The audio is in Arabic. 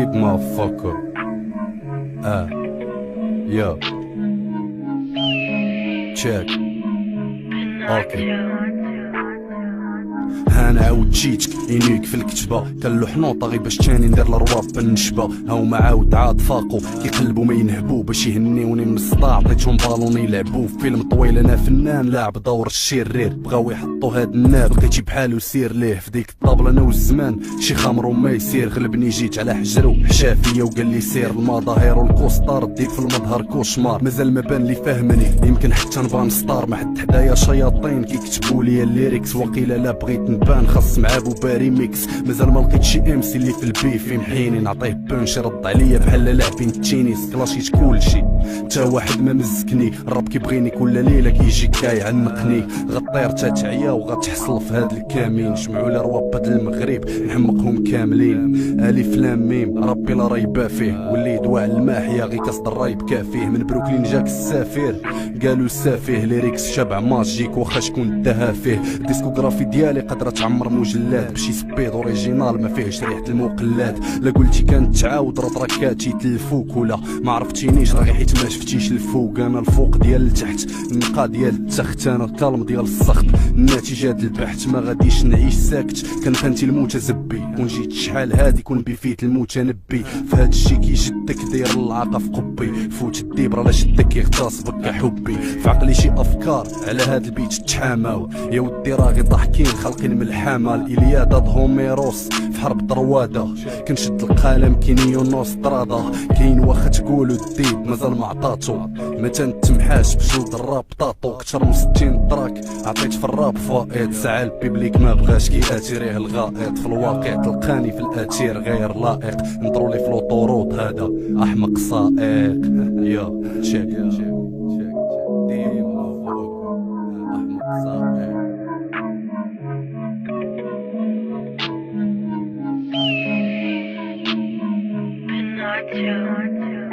big motherfucker. Yo. Check. Okay. انا عاود جيتك ينيك في الكتبه كان له حنوطه غير باش تاني ندير الرواب بالنشبه هاهما عاود عاد فاقو كيقلبوا ما ينهبوا باش يهنيوني من الصداع عطيتهم بالون يلعبوا في فيلم طويل انا فنان لاعب دور الشرير بغاو يحطوا هاد الناب بقيتي بحالو سير ليه في ديك الطابله انا والزمان شي خمر وما يسير غلبني جيت على حجرو حشا فيا وقال لي سير المظاهر والكوستار ديك في المظهر كوشمار مازال ما بان لي فاهمني يمكن حتى نبان ستار ما حد حدايا شياطين كيكتبوا لي الليريكس وقيله لا بغيت نبان خاص مع بوباري ميكس مازال ما لقيت شي ام سي اللي في البيف يمحيني نعطيه بونش رد عليا بحال لاعبين التينيس كلاشيت كلشي تا واحد ما مزكني الراب كيبغيني كل ليله كيجي كيعنقني غطير تا تعيا وغتحصل في هاد الكامين جمعوا لي روابط المغرب نحمقهم كاملين الف لام ميم ربي لا ريبا فيه واللي دواع الماحيه غي كاصد الرايب كافيه من بروكلين جاك السافر قالوا السافيه ليريكس شبع ماجيك واخا شكون داها فيه الديسكوغرافي ديالي قادره تعمر مجلات بشي سبيد اوريجينال ما فيهش ريحه المقلات لا قلتي كانت تعاود راه تركاتي تلفوك ولا ما عرفتينيش راه حيت ما شفتيش الفوق انا الفوق ديال التحت النقا ديال التخت انا الكالم ديال السخط النتيجه ديال البحث ما غاديش نعيش ساكت كان فانتي المتزبي كون جيت شحال هادي كون بفيت المتنبي في هاد الشي كيشدك داير العاقه في قبي فوت الديبره لا شدك يغتصبك حبي في عقلي شي افكار على هاد البيت تحاماو يا ودي راغي ضاحكين خالقين من الحمل اليادا هوميروس في حرب طرواده كنشد القلم كينيو نوسترادا كاين واخا تقولو الديب مازال ما عطاتو ما تنتمحاش بجود الراب طاطو كتر من 60 تراك عطيت في الراب فائض ساعة البيبليك ما بغاش كياتيريه الغائط في الواقع تلقاني في الاتير غير لائق نضرولي في لوطوروط هذا احمق سائق يا تشيك ديما فوق احمق سائق Not too.